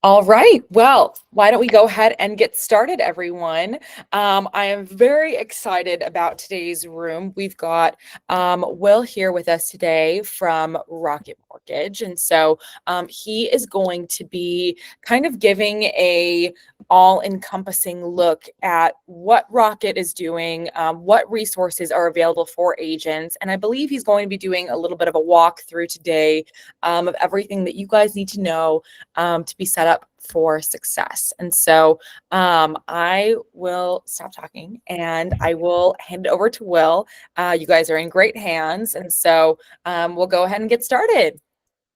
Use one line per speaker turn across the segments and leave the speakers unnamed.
All right. Well, why don't we go ahead and get started, everyone? I am very excited about today's room. We've got Will here with us today from Rocket Mortgage. And so he is going to be kind of giving a all-encompassing look at what Rocket is doing, what resources are available for agents. And I believe he's going to be doing a little bit of a walkthrough today of everything that you guys need to know to be set up for success. And so I will stop talking and I will hand it over to Will. You guys are in great hands. And so we'll go ahead and get started.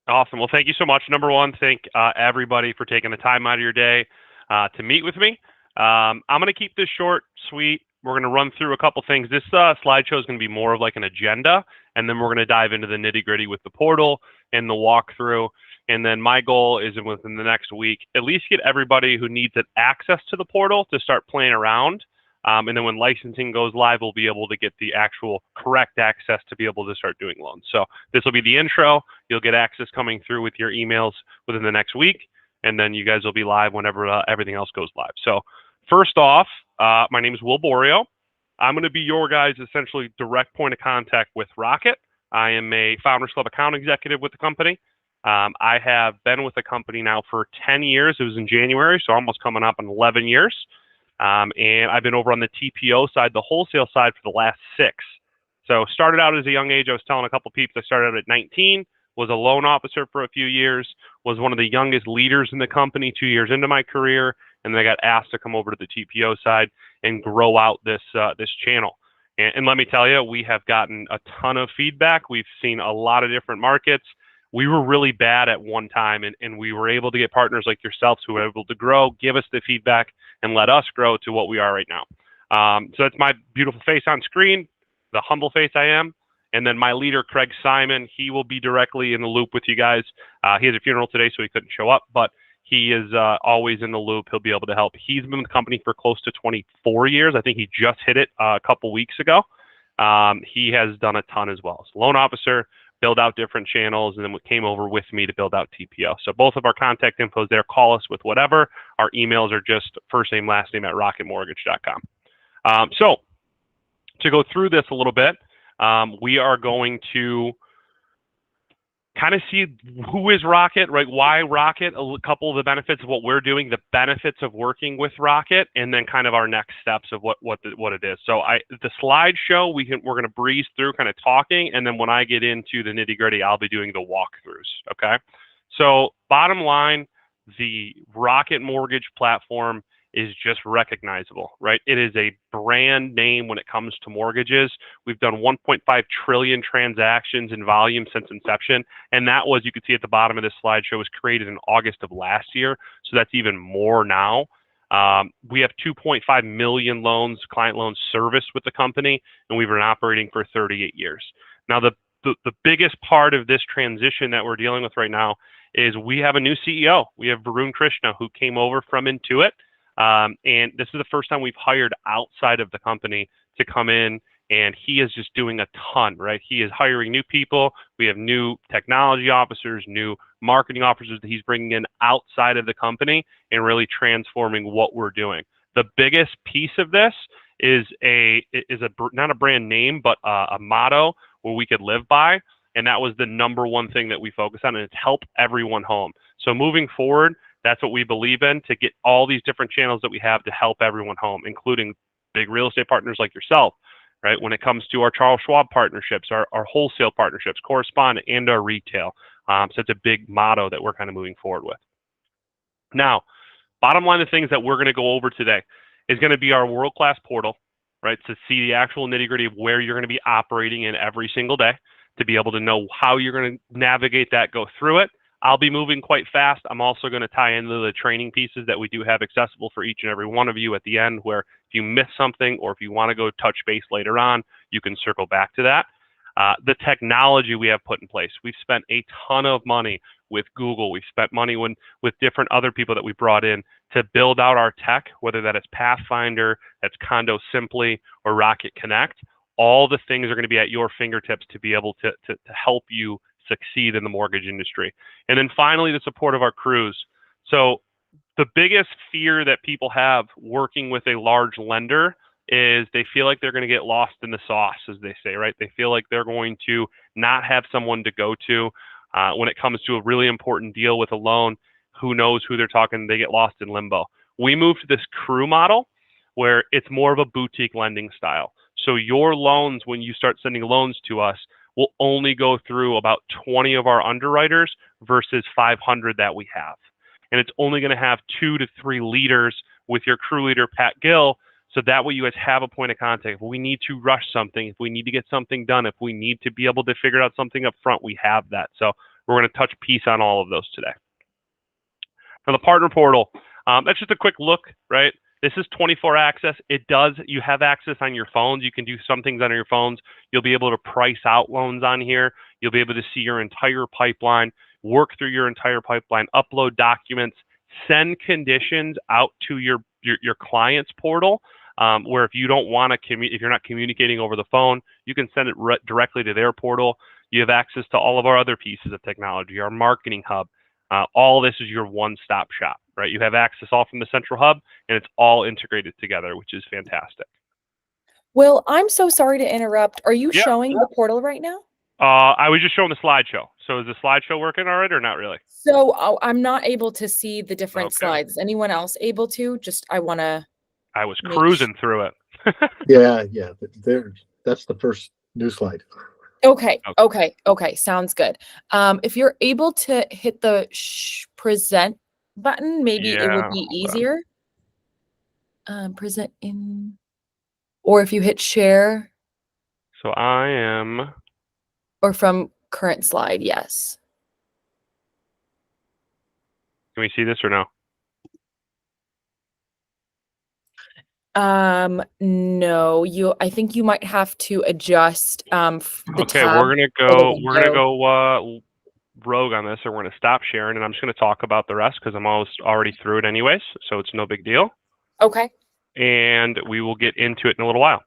Awesome. Well, thank you so much. Number one, thank everybody for taking the time out of your day to meet with me. I'm going to keep this short, sweet. We're going to run through a couple things. This slideshow is going to be more of like an agenda, and then we're going to dive into the nitty gritty with the portal and the walkthrough. And then my goal is within the next week, at least get everybody who needs access to the portal to start playing around. And then when licensing goes live, we'll be able to get the actual correct access to be able to start doing loans. So this will be the intro. You'll get access coming through with your emails within the next week. And then you guys will be live whenever everything else goes live. So first off, my name is Will Borieo. I'm going to be your guys' essentially direct point of contact with Rocket. I am a Founders Club account executive with the company. I have been with the company now for 10 years. It was in January, so almost coming up on 11 years. And I've been over on the TPO side, the wholesale side, for the last 6. So started out as a young age. I was telling a couple people I started out at 19, was a loan officer for a few years, was one of the youngest leaders in the company 2 years into my career, and then I got asked to come over to the TPO side and grow out this channel. And let me tell you, we have gotten a ton of feedback. We've seen a lot of different markets. We were really bad at one time, and we were able to get partners like yourselves who were able to grow, give us the feedback, and let us grow to what we are right now. So that's my beautiful face on screen, the humble face I am. And then my leader, Craig Simon, he will be directly in the loop with you guys. He has a funeral today, so he couldn't show up, but he is always in the loop. He'll be able to help. He's been with the company for close to 24 years. I think he just hit it a couple weeks ago. He has done a ton as well. So loan officer, build out different channels, and then came over with me to build out TPO. So both of our contact info is there. Call us with whatever. Our emails are just first name, last name at rocketmortgage.com. So to go through this a little bit, we are going to kind of see who is Rocket, right? Why Rocket, a couple of the benefits of what we're doing, the benefits of working with Rocket, and then kind of our next steps of what it is. So the slideshow, we're going to breeze through kind of talking, and then when I get into the nitty gritty, I'll be doing the walkthroughs, okay? So bottom line, the Rocket Mortgage platform is just recognizable, right? It is a brand name when it comes to mortgages. We've done 1.5 trillion transactions in volume since inception. And that was, you can see at the bottom of this slideshow, was created in August of last year. So that's even more now. We have 2.5 million loans, client loans serviced with the company, and we've been operating for 38 years. Now, the biggest part of this transition that we're dealing with right now is we have a new CEO. We have Varun Krishna, who came over from Intuit. And this is the first time we've hired outside of the company to come in, and he is just doing a ton, right? He is hiring new people. We have new technology officers, new marketing officers that he's bringing in outside of the company and really transforming what we're doing. The biggest piece of this is not a brand name, but a motto where we could live by. And that was the number one thing that we focus on, and it's help everyone home. So moving forward, that's what we believe in, to get all these different channels that we have to help everyone home, including big real estate partners like yourself, right? When it comes to our Charles Schwab partnerships, our wholesale partnerships, correspondent, and our retail. So it's a big motto that we're kind of moving forward with. Now, bottom line of things that we're going to go over today is going to be our world-class portal, right? To see the actual nitty-gritty of where you're going to be operating in every single day, to be able to know how you're going to navigate that, go through it. I'll be moving quite fast. I'm also going to tie into the training pieces that we do have accessible for each and every one of you at the end, where if you miss something or if you want to go touch base later on, you can circle back to that. The technology we have put in place. We've spent a ton of money with Google. We've spent money with different other people that we brought in to build out our tech, whether that is Pathfinder, that's Condo Simply, or Rocket Connect. All the things are going to be at your fingertips to be able to help you succeed in the mortgage industry. And then finally, the support of our crews. So The biggest fear that people have working with a large lender is they feel like they're going to get lost in the sauce, as they say, right? They feel like they're going to not have someone to go to when it comes to a really important deal with a loan. Who knows who they're talking? They get lost in limbo. We moved to this crew model where it's more of a boutique lending style. So your loans, when you start sending loans to us, will only go through about 20 of our underwriters versus 500 that we have. And it's only going to have 2 to 3 leaders with your crew leader, Pat Gill, so that way you guys have a point of contact. If we need to rush something, if we need to get something done, if we need to be able to figure out something up front, we have that. So we're going to touch piece on all of those today. Now the partner portal, that's just a quick look, right? This is 24 access. You have access on your phones. You can do some things on your phones. You'll be able to price out loans on here. You'll be able to see your entire pipeline, work through your entire pipeline, upload documents, send conditions out to your client's portal. Where if you don't want to if you're not communicating over the phone, you can send it directly to their portal. You have access to all of our other pieces of technology, our marketing hub. All this is your one-stop shop, right? You have access all from the central hub, and it's all integrated together, which is fantastic.
Will, I'm so sorry to interrupt. Are you
Yeah.
showing the portal right now?
I was just showing the slideshow. So is the slideshow working all right or not really?
So I'm not able to see the different
Okay.
slides. Is anyone else able to? I want to.
I was cruising through it.
Yeah. That's the first new slide.
Okay. Sounds good. If you're able to hit the present button, maybe it would be easier. Present in, or if you hit share.
So I am.
Or from current slide, yes.
Can we see this or no?
No, I think you might have to adjust the
Okay,
tab.
we're gonna go rogue on this, and we're gonna stop sharing, and I'm just gonna talk about the rest because I'm almost already through it anyways, so it's no big deal.
Okay.
And we will get into it in a little while.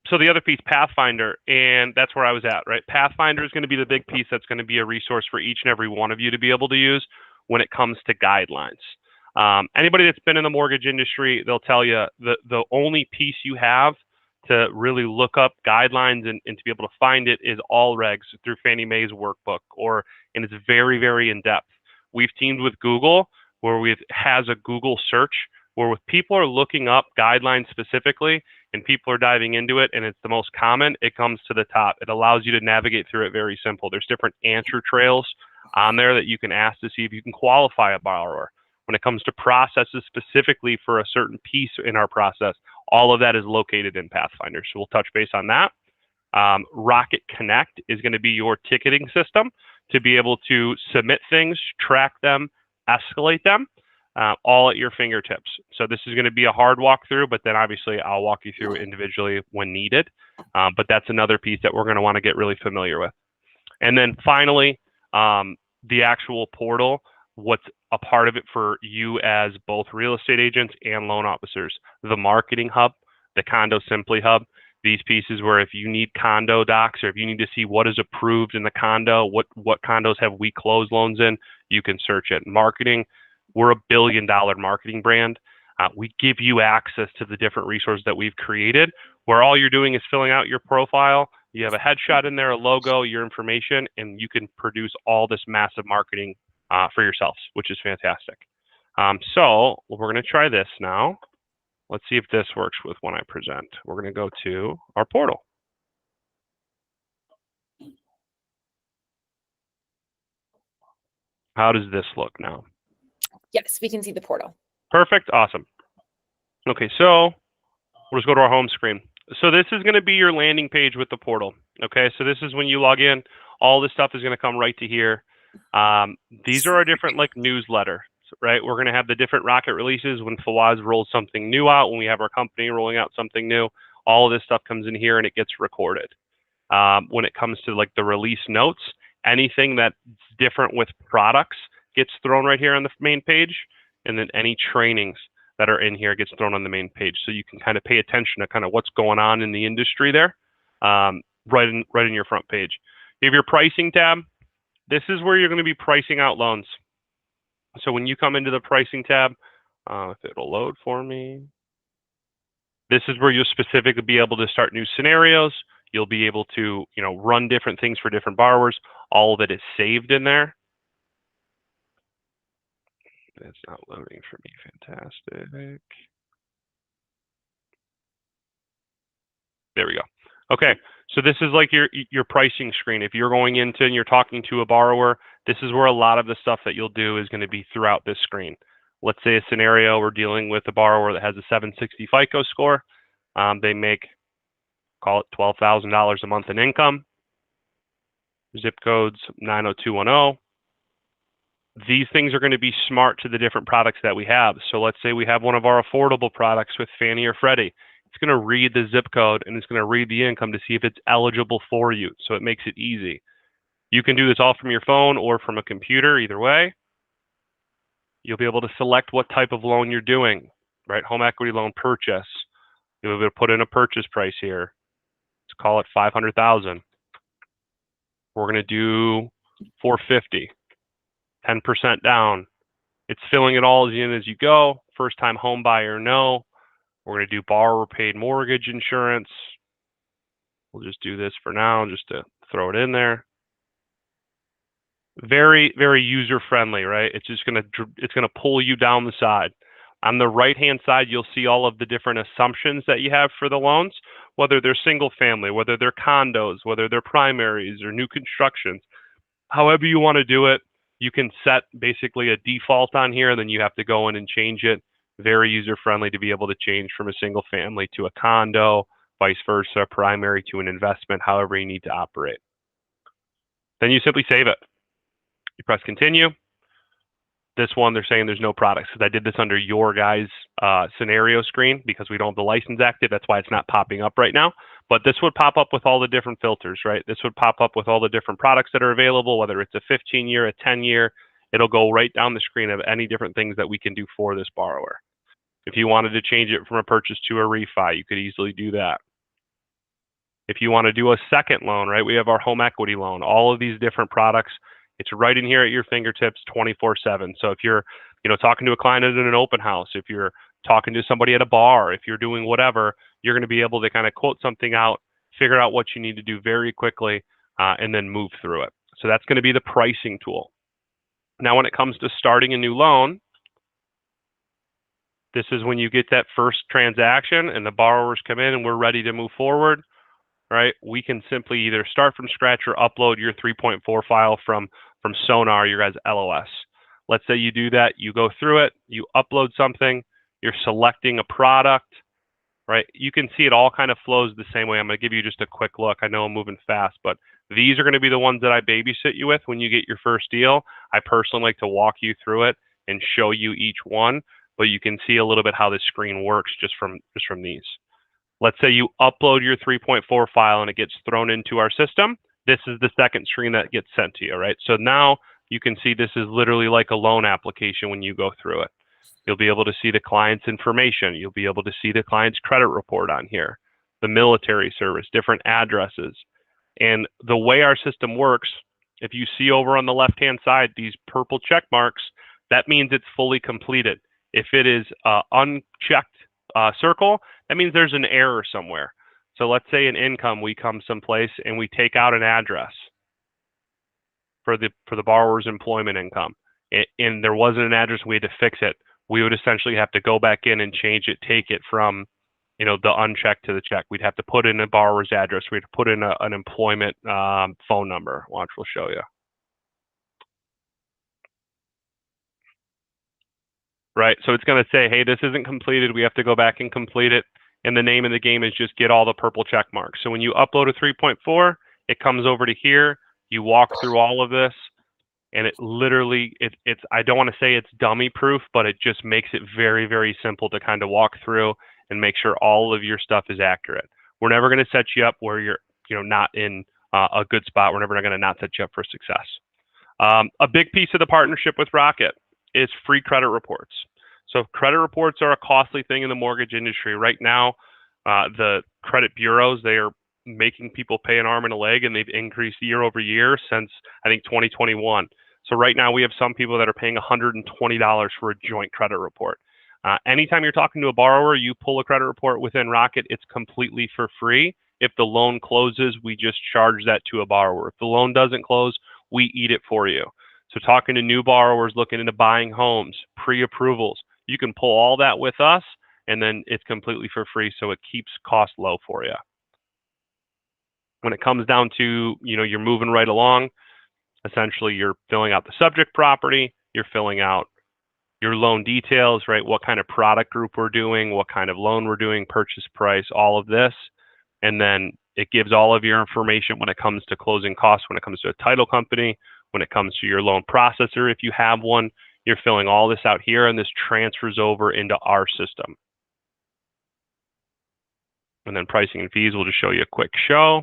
So the other piece, Pathfinder, and that's where I was at, right? Pathfinder is going to be the big piece that's going to be a resource for each and every one of you to be able to use when it comes to guidelines. Anybody that's been in the mortgage industry, they'll tell you the only piece you have to really look up guidelines and to be able to find it is all regs through Fannie Mae's workbook, and it's very, very in depth. We've teamed with Google where has a Google search where if people are looking up guidelines specifically and people are diving into it and it's the most common, it comes to the top. It allows you to navigate through it very simple. There's different answer trails on there that you can ask to see if you can qualify a borrower. When it comes to processes specifically for a certain piece in our process, all of that is located in Pathfinder. So we'll touch base on that. Rocket Connect is going to be your ticketing system to be able to submit things, track them, escalate them, all at your fingertips. So this is going to be a hard walkthrough, but then obviously I'll walk you through it individually when needed. But that's another piece that we're going to want to get really familiar with. And then finally, the actual portal, what's a part of it for you as both real estate agents and loan officers, the marketing hub, the Condo Simply hub, these pieces where if you need condo docs or if you need to see what is approved in the condo, what condos have we closed loans in, you can search it. Marketing, we're a $1 billion marketing brand. We give you access to the different resources that we've created where all you're doing is filling out your profile. You have a headshot in there, a logo, your information, and you can produce all this massive marketing for yourselves, which is fantastic. So we're going to try this now. Let's see if this works with when I present. We're going to go to our portal. How does this look now?
Yes, we can see the portal.
Perfect. Awesome. Okay, so we'll just go to our home screen. So this is going to be your landing page with the portal. Okay, so this is when you log in. All this stuff is going to come right to here. These are our different newsletter, right? We're going to have the different rocket releases when Fawaz rolls something new out, when we have our company rolling out something new. All of this stuff comes in here and it gets recorded. When it comes to the release notes, anything that's different with products gets thrown right here on the main page, and then any trainings that are in here gets thrown on the main page, so you can kind of pay attention to kind of what's going on in the industry there, right in your front page. You have your pricing tab. This is where you're going to be pricing out loans. So when you come into the pricing tab, if it'll load for me, this is where you'll specifically be able to start new scenarios. You'll be able to, run different things for different borrowers. All of it is saved in there. It's not loading for me. Fantastic. There we go. Okay, so this is like your pricing screen. If you're going into and you're talking to a borrower, this is where a lot of the stuff that you'll do is going to be throughout this screen. Let's say a scenario, we're dealing with a borrower that has a 760 FICO score. They make, call it $12,000 a month in income. Zip codes 90210. These things are going to be smart to the different products that we have. So let's say we have one of our affordable products with Fannie or Freddie. It's going to read the zip code and it's going to read the income to see if it's eligible for you. So it makes it easy. You can do this all from your phone or from a computer, either way. You'll be able to select what type of loan you're doing, right? Home equity loan purchase. You'll be able to put in a purchase price here. Let's call it $500,000. We're going to do 450, 10% down. It's filling it all in as you go. First time home buyer, no. We're going to do borrower paid mortgage insurance. We'll just do this for now just to throw it in there. Very, very user friendly, right? It's going to pull you down the side. On the right hand side, you'll see all of the different assumptions that you have for the loans, whether they're single family, whether they're condos, whether they're primaries or new constructions. However you want to do it, you can set basically a default on here, and then you have to go in and change it. Very user friendly to be able to change from a single family to a condo, vice versa, primary to an investment, however you need to operate. Then you simply save it. You press continue. This one, they're saying there's no products because I did this under your guys' scenario screen because we don't have the license active. That's why it's not popping up right now. But this would pop up with all the different filters, right? This would pop up with all the different products that are available, whether it's a 15-year, a 10-year. It'll go right down the screen of any different things that we can do for this borrower. If you wanted to change it from a purchase to a refi, you could easily do that. If you want to do a second loan, right? We have our home equity loan, all of these different products. It's right in here at your fingertips 24/7. So if you're, talking to a client at an open house, if you're talking to somebody at a bar, if you're doing whatever, you're going to be able to kind of quote something out, figure out what you need to do very quickly, and then move through it. So that's going to be the pricing tool. Now, when it comes to starting a new loan, this is when you get that first transaction and the borrowers come in and we're ready to move forward, right? We can simply either start from scratch or upload your 3.4 file from Sonar, your guys' LOS. Let's say you do that, you go through it, you upload something, you're selecting a product, right? You can see it all kind of flows the same way. I'm going to give you just a quick look. I know I'm moving fast, but these are going to be the ones that I babysit you with when you get your first deal. I personally like to walk you through it and show you each one, but you can see a little bit how the screen works just from these. Let's say you upload your 3.4 file and it gets thrown into our system. This is the second screen that gets sent to you, right? So now you can see this is literally like a loan application when you go through it. You'll be able to see the client's information. You'll be able to see the client's credit report on here, the military service, different addresses. And the way our system works, if you see over on the left-hand side, these purple check marks, that means it's fully completed. If it is unchecked circle, that means there's an error somewhere. So let's say in income, we come someplace and we take out an address for the borrower's employment income, and there wasn't an address, we had to fix it. We would essentially have to go back in and change it, take it from, the unchecked to the check. We'd have to put in a borrower's address. We'd put in an employment phone number. Watch, we'll show you. Right, so it's going to say, hey, this isn't completed. We have to go back and complete it. And the name of the game is just get all the purple check marks. So when you upload a 3.4, it comes over to here. You walk through all of this, and it literally, it's I don't want to say it's dummy proof, but it just makes it very, very simple to kind of walk through and make sure all of your stuff is accurate. We're never going to set you up where you're, not in a good spot. We're never going to not set you up for success. A big piece of the partnership with Rocket is free credit reports. So credit reports are a costly thing in the mortgage industry. Right now, the credit bureaus, they are making people pay an arm and a leg, and they've increased year over year since, I think, 2021. So right now we have some people that are paying $120 for a joint credit report. Anytime you're talking to a borrower, you pull a credit report within Rocket, it's completely for free. If the loan closes, we just charge that to a borrower. If the loan doesn't close, we eat it for you. So talking to new borrowers looking into buying homes, pre-approvals, you can pull all that with us, and then it's completely for free, so it keeps costs low for you. When it comes down to, you're moving right along, essentially you're filling out the subject property, you're filling out your loan details, right? What kind of product group we're doing, what kind of loan we're doing, purchase price, all of this. And then it gives all of your information when it comes to closing costs, when it comes to a title company, when it comes to your loan processor, if you have one. You're filling all this out here, and this transfers over into our system. And then pricing and fees, we'll just show you a quick show.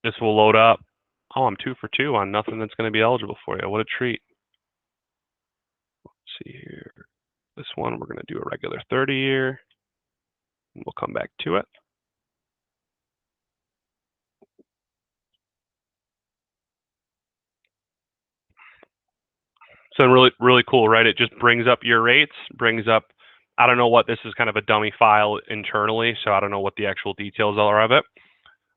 This will load up. Oh, I'm 2 for 2 on nothing that's going to be eligible for you. What a treat. Let's see here. This one, we're going to do a regular 30-year. We'll come back to it. So really, really cool, right? It just brings up your rates, brings up, I don't know what, this is kind of a dummy file internally, so I don't know what the actual details are of it,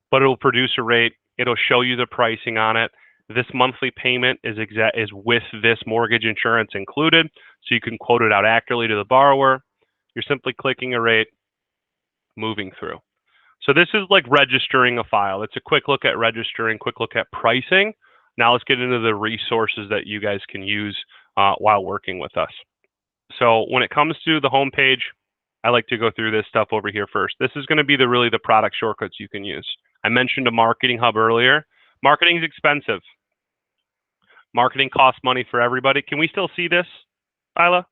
but it'll produce a rate. It'll show you the pricing on it. This monthly payment is with this mortgage insurance included, so you can quote it out accurately to the borrower. You're simply clicking a rate, moving through. So this is like registering a file. It's a quick look at registering, quick look at pricing. Now let's get into the resources that you guys can use while working with us. So when it comes to the home page, I like to go through this stuff over here first. This is going to be really the product shortcuts you can use. I mentioned a marketing hub earlier. Marketing is expensive. Marketing costs money for everybody. Can we still see this, Isla?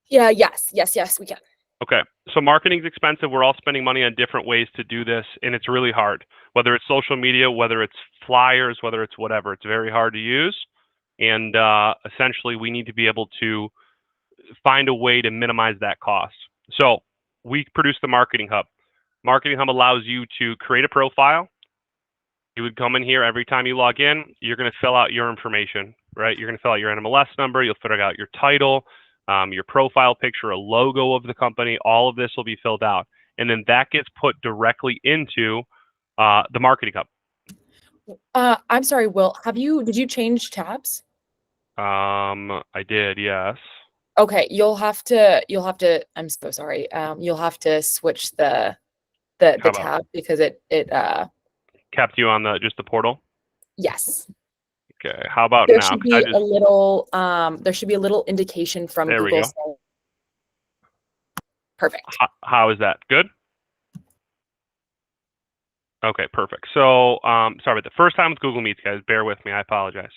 Yeah, yes, we can.
Okay, so marketing is expensive. We're all spending money on different ways to do this, and it's really hard. Whether it's social media, whether it's flyers, whether it's whatever, it's very hard to use. And essentially, we need to be able to find a way to minimize that cost. So we produce the Marketing Hub. Marketing Hub allows you to create a profile. You would come in here every time you log in. You're going to fill out your information, right? You're going to fill out your NMLS number. You'll fill out your title, your profile picture, a logo of the company. All of this will be filled out. And then that gets put directly into the Marketing Hub.
I'm sorry, Will, did you change tabs?
I did, yes.
Okay, you'll have to, I'm so sorry. You'll have to switch the tab because it
kept you on just the portal?
Yes.
Okay, how about
there
now?
Should be a little, there should be a little indication from
there
Google.
We go.
Perfect.
How is that? Good? Okay, perfect. So, sorry, but the first time with Google Meets, guys, bear with me. I apologize.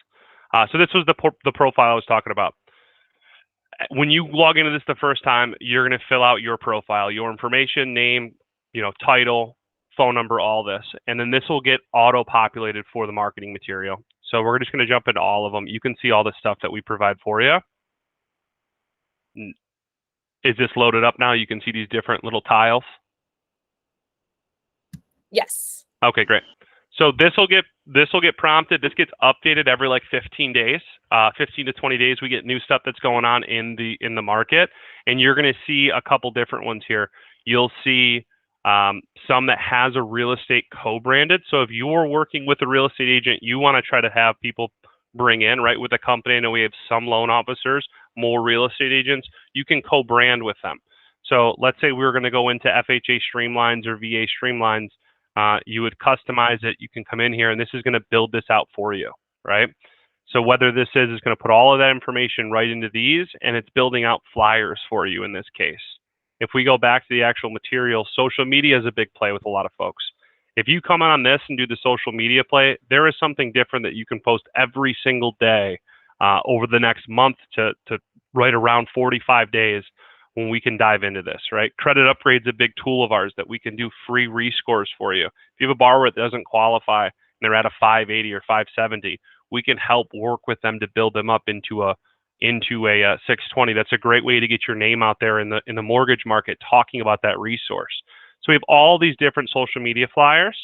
So this was the profile I was talking about. When you log into this the first time, you're going to fill out your profile, your information, name, title, phone number, all this. And then this will get auto-populated for the marketing material. So we're just going to jump into all of them. You can see all the stuff that we provide for you. Is this loaded up now? You can see these different little tiles.
Yes.
Okay, great. So this will get prompted. This gets updated every like 15 days. 15 to 20 days, we get new stuff that's going on in the market, and you're going to see a couple different ones here. You'll see some that has a real estate co-branded. So if you're working with a real estate agent, you want to try to have people bring in, right, with the company. I know we have some loan officers, more real estate agents. You can co-brand with them. So let's say we were going to go into FHA Streamlines or VA Streamlines. You would customize it. You can come in here, and this is going to build this out for you, right? So whether this is going to put all of that information right into these, and it's building out flyers for you in this case. If we go back to the actual material, social media is a big play with a lot of folks. If you come on this and do the social media play, there is something different that you can post every single day over the next month to right around 45 days when we can dive into this, right? Credit upgrade is a big tool of ours that we can do free rescores for you. If you have a borrower that doesn't qualify and they're at a 580 or 570, we can help work with them to build them up into a 620. That's a great way to get your name out there in the mortgage market talking about that resource. So we have all these different social media flyers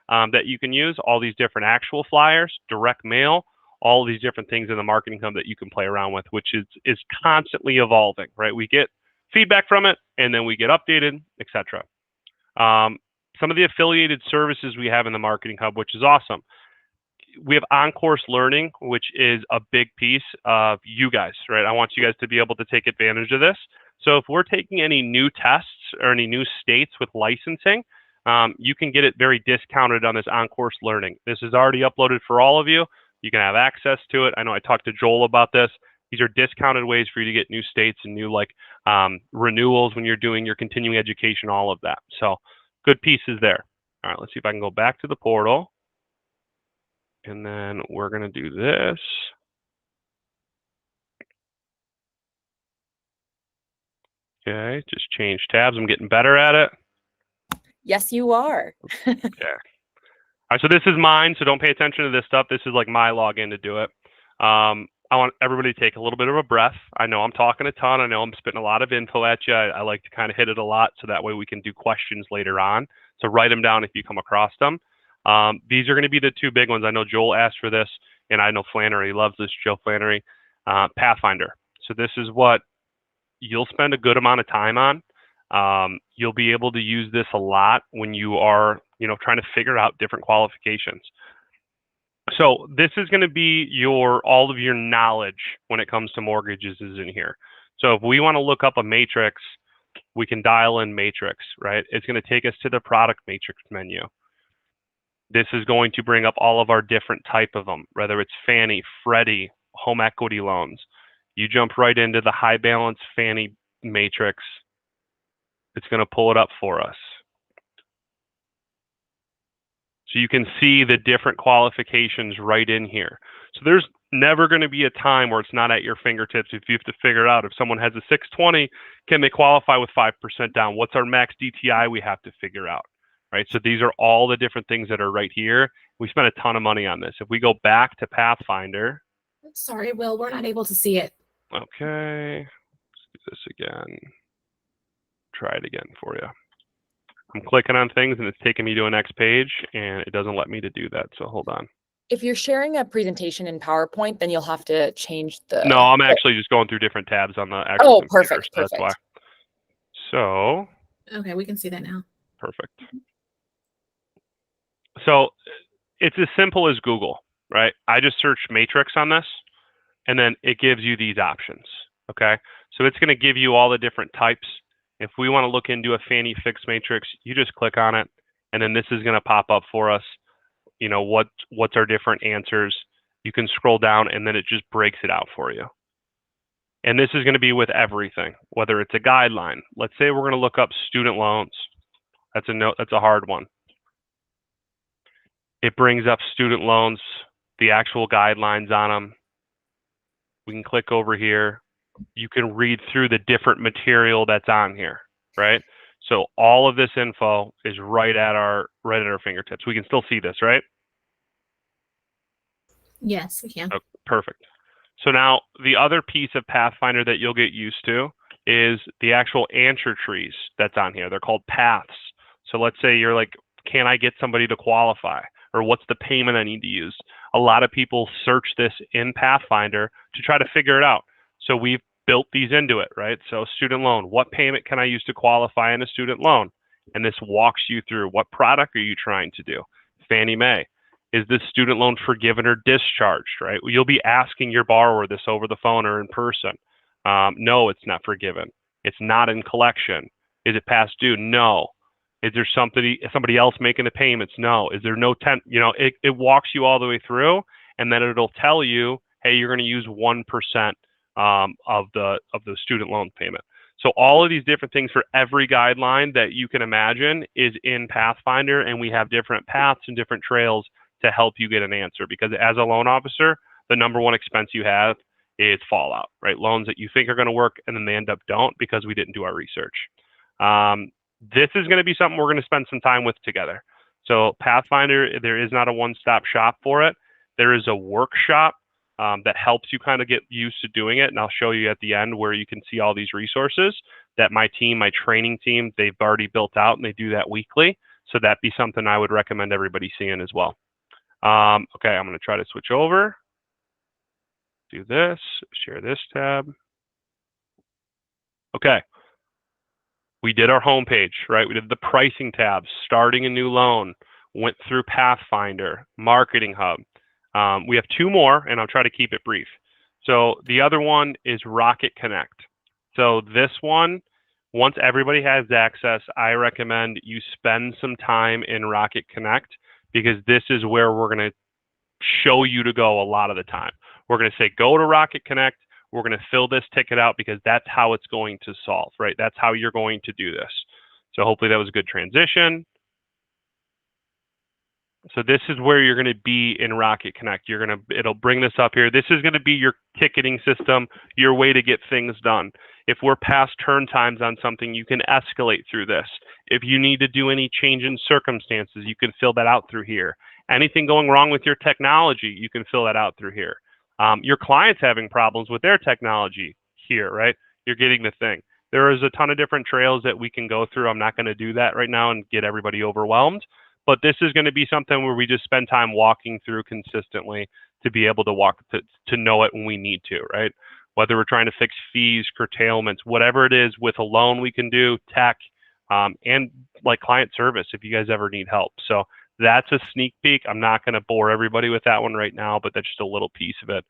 that you can use, all these different actual flyers, direct mail, all these different things in the Marketing Hub that you can play around with, which is constantly evolving, right? We get feedback from it, and then we get updated, etc. Some of the affiliated services we have in the Marketing Hub, which is awesome. We have on-course learning, which is a big piece of you guys, right? I want you guys to be able to take advantage of this. So if we're taking any new tests or any new states with licensing, you can get it very discounted on this on-course learning. This is already uploaded for all of you. You can have access to it. I know I talked to Joel about this. These are discounted ways for you to get new states and new renewals when you're doing your continuing education, all of that. So good pieces there. All right, let's see if I can go back to the portal. And then we're going to do this. Okay, just change tabs. I'm getting better at it.
Yes, you are.
Okay. All right, so this is mine, so don't pay attention to this stuff. This is like my login to do it. I want everybody to take a little bit of a breath. I know I'm talking a ton. I know I'm spitting a lot of info at you. I like to kind of hit it a lot so that way we can do questions later on. So write them down if you come across them. These are going to be the two big ones. I know Joel asked for this, and I know Flannery loves this, Joe Flannery. Pathfinder. So this is what you'll spend a good amount of time on. You'll be able to use this a lot when you are, trying to figure out different qualifications. So this is going to be all of your knowledge when it comes to mortgages is in here. So if we want to look up a matrix, we can dial in matrix, right? It's going to take us to the product matrix menu. This is going to bring up all of our different type of them, whether it's Fannie, Freddie, home equity loans. You jump right into the high balance Fannie matrix. It's going to pull it up for us. So you can see the different qualifications right in here. So there's never going to be a time where it's not at your fingertips if you have to figure out if someone has a 620, can they qualify with 5% down? What's our max DTI we have to figure out, right? So these are all the different things that are right here. We spent a ton of money on this. If we go back to Pathfinder.
Sorry, Will, we're not able to see it.
Okay, let's do this again. Try it again for you. I'm clicking on things and it's taking me to a next page and it doesn't let me to do that. So hold on.
If you're sharing a presentation in PowerPoint, then you'll have to change the.
No, I'm actually just going through different tabs on the actual computer,
perfect.
so that's why. So.
Okay, we can see that now.
Perfect. So it's as simple as Google, right? I just searched matrix on this and then it gives you these options. Okay. So it's going to give you all the different types. If we want to look into a Fannie fixed matrix, you just click on it, and then this is going to pop up for us. What's our different answers? You can scroll down, and then it just breaks it out for you. And this is going to be with everything, whether it's a guideline. Let's say we're going to look up student loans. That's a hard one. It brings up student loans, the actual guidelines on them. We can click over here. You can read through the different material that's on here, right? So all of this info is right at our fingertips. We can still see this, right?
Yes, we can.
Oh, perfect. So now the other piece of Pathfinder that you'll get used to is the actual answer trees that's on here. They're called paths. So let's say you're like, can I get somebody to qualify? Or what's the payment I need to use? A lot of people search this in Pathfinder to try to figure it out. So we've built these into it, right? So student loan, what payment can I use to qualify in a student loan? And this walks you through what product are you trying to do? Fannie Mae, is this student loan forgiven or discharged, right? You'll be asking your borrower this over the phone or in person. No, it's not forgiven. It's not in collection. Is it past due? No. Is there somebody else making the payments? No. Is there no it walks you all the way through, and then it'll tell you, hey, you're going to use 1% of the student loan payment. So all of these different things for every guideline that you can imagine is in Pathfinder, and we have different paths and different trails to help you get an answer. Because as a loan officer, the number one expense you have is fallout, right? Loans that you think are going to work and then they end up don't because we didn't do our research. This is going to be something we're going to spend some time with together. So Pathfinder, there is not a one-stop shop for it. There is a workshop that helps you kind of get used to doing it. And I'll show you at the end where you can see all these resources. that my team, my training team, they've already built out, and they do that weekly. So that'd be something I would recommend everybody seeing as well. Okay, I'm going to try to switch over. Do this, share this tab. Okay. We did our homepage, right? We did the pricing tabs, starting a new loan, went through Pathfinder, Marketing Hub. We have two more, and I'll try to keep it brief. So the other one is Rocket Connect. So this one, once everybody has access, I recommend you spend some time in Rocket Connect, because this is where we're going to show you to go a lot of the time. We're going to say, go to Rocket Connect. We're going to fill this ticket out, because that's how it's going to solve, right? That's how you're going to do this. So hopefully that was a good transition. So this is where you're going to be in Rocket Connect. It'll bring this up here. This is going to be your ticketing system, your way to get things done. If we're past turn times on something, you can escalate through this. If you need to do any change in circumstances, you can fill that out through here. Anything going wrong with your technology, you can fill that out through here. Your client's having problems with their technology here, right? You're getting the thing. There is a ton of different trails that we can go through. I'm not going to do that right now and get everybody overwhelmed, but this is going to be something where we just spend time walking through consistently to be able to to know it when we need to, right? Whether we're trying to fix fees, curtailments, whatever it is with a loan we can do, tech, and like client service if you guys ever need help. So that's a sneak peek. I'm not going to bore everybody with that one right now, but that's just a little piece of it,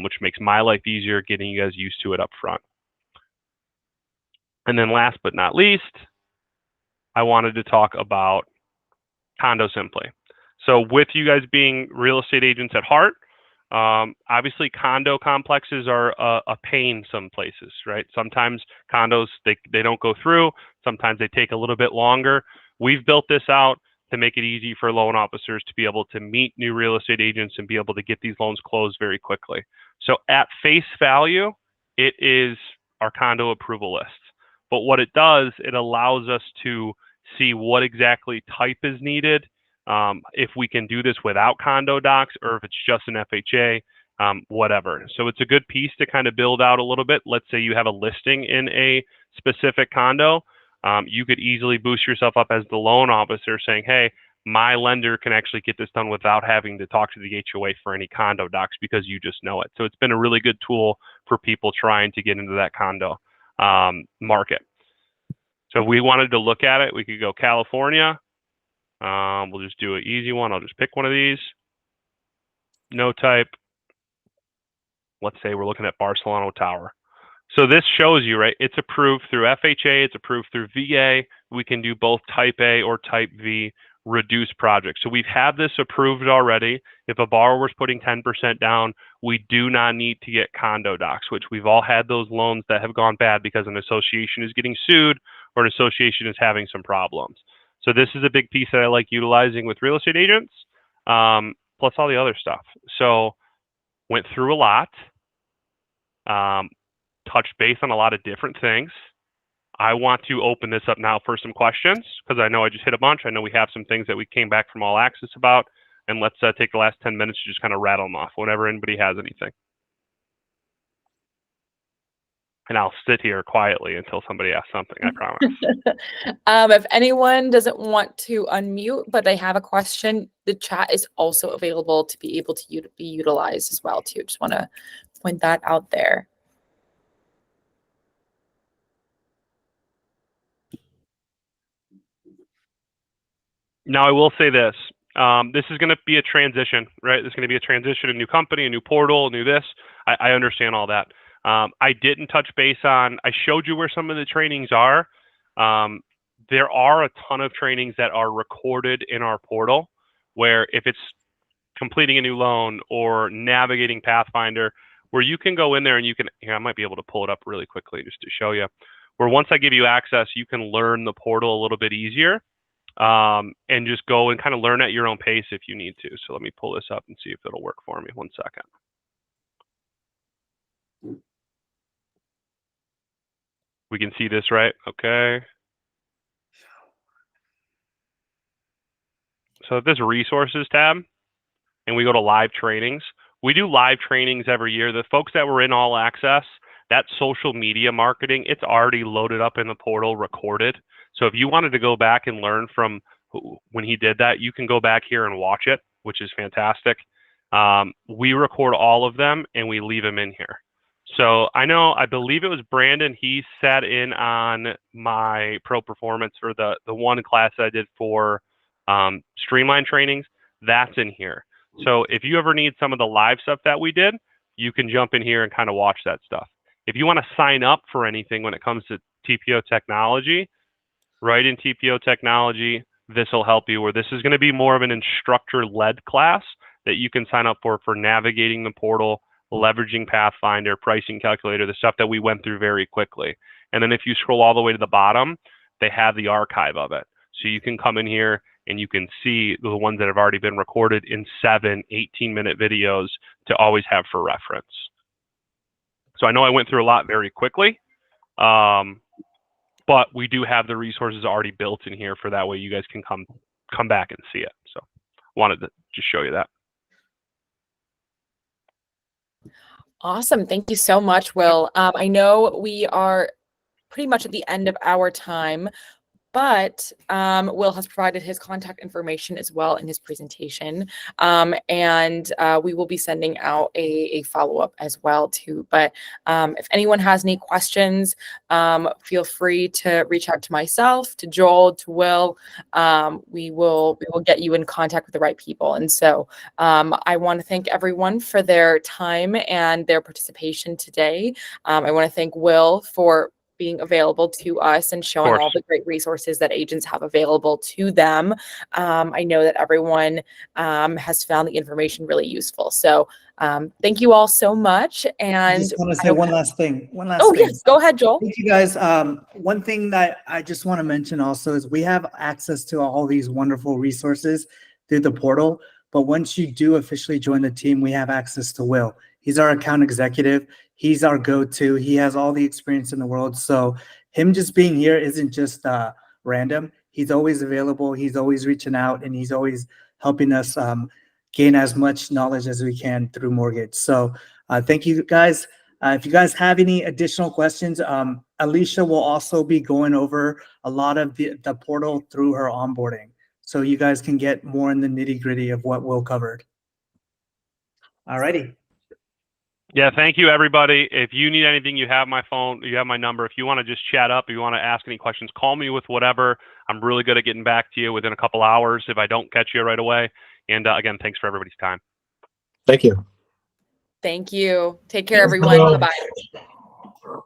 which makes my life easier getting you guys used to it up front. And then last but not least, I wanted to talk about Condo Simply. So with you guys being real estate agents at heart, obviously condo complexes are a pain some places, right? Sometimes condos, they don't go through. Sometimes they take a little bit longer. We've built this out to make it easy for loan officers to be able to meet new real estate agents and be able to get these loans closed very quickly. So at face value, it is our condo approval list. But what it does, it allows us to see what exactly type is needed, if we can do this without condo docs, or if it's just an FHA, whatever. So it's a good piece to kind of build out a little bit. Let's say you have a listing in a specific condo. You could easily boost yourself up as the loan officer saying, hey, my lender can actually get this done without having to talk to the HOA for any condo docs, because you just know it. So it's been a really good tool for people trying to get into that condo market. So if we wanted to look at it, we could go California. We'll just do an easy one. I'll just pick one of these. No type. Let's say we're looking at Barcelona Tower. So this shows you, right? It's approved through FHA. It's approved through VA. We can do both type A or type V reduced projects. So we've had this approved already. If a borrower's putting 10% down, we do not need to get condo docs, which we've all had those loans that have gone bad because an association is getting sued or an association is having some problems. So this is a big piece that I like utilizing with real estate agents, plus all the other stuff. So went through a lot, touched base on a lot of different things. I want to open this up now for some questions, because I know I just hit a bunch. I know we have some things that we came back from All Access about, and let's take the last 10 minutes to just kind of rattle them off whenever anybody has anything. And I'll sit here quietly until somebody asks something, I promise.
If anyone doesn't want to unmute, but they have a question, the chat is also available to be able to be utilized as well too. Just want to point that out there.
Now, I will say this. This is going to be a transition, right? This is going to be a transition, a new company, a new portal, a new this. I understand all that. I didn't touch base on, I showed you where some of the trainings are. There are a ton of trainings that are recorded in our portal, where if it's completing a new loan or navigating Pathfinder, where you can go in there and you can, here, I might be able to pull it up really quickly just to show you, where once I give you access, you can learn the portal a little bit easier. And just go and kind of learn at your own pace if you need to. So let me pull this up and see if it'll work for me. 1 second. We can see this, right? Okay. So this resources tab, and we go to live trainings. We do live trainings every year. The folks that were in All Access, that social media marketing, it's already loaded up in the portal, recorded. So if you wanted to go back and learn from when he did that, you can go back here and watch it, which is fantastic. We record all of them and we leave them in here. So I believe it was Brandon. He sat in on my pro performance for the one class I did for streamline trainings. That's in here. So if you ever need some of the live stuff that we did, you can jump in here and kind of watch that stuff. If you want to sign up for anything when it comes to TPO technology, right in TPO technology, this will help you, where this is going to be more of an instructor-led class that you can sign up for navigating the portal, leveraging Pathfinder, pricing calculator, the stuff that we went through very quickly. And then if you scroll all the way to the bottom, they have the archive of it. So you can come in here and you can see the ones that have already been recorded in 7, 18-minute videos to always have for reference. So I know I went through a lot very quickly, but we do have the resources already built in here for that way you guys can come back and see it. So wanted to just show you that.
Awesome. Thank you so much, Will. I know we are pretty much at the end of our time, but Will has provided his contact information as well in his presentation. And we will be sending out a follow-up as well too. But if anyone has any questions, feel free to reach out to myself, to Joel, to Will. We will get you in contact with the right people. And so I want to thank everyone for their time and their participation today. I want to thank Will for being available to us and showing all the great resources that agents have available to them. I know that everyone has found the information really useful. So thank you all so much. And
I just want to say one last thing.
Yes, go ahead, Joel.
Thank you guys. One thing that I just want to mention also is we have access to all these wonderful resources through the portal. But once you do officially join the team, we have access to Will. He's our account executive. He's our go-to. He has all the experience in the world. So him just being here isn't just random. He's always available. He's always reaching out, and he's always helping us gain as much knowledge as we can through mortgage. So thank you guys. If you guys have any additional questions, Alicia will also be going over a lot of the portal through her onboarding. So you guys can get more in the nitty-gritty of what Will covered. All righty.
Yeah, thank you, everybody. If you need anything, you have my phone, you have my number. If you want to just chat up, if you want to ask any questions, call me with whatever. I'm really good at getting back to you within a couple hours if I don't catch you right away. And again, thanks for everybody's time.
Thank you.
Thank you. Take care, everyone. Bye-bye.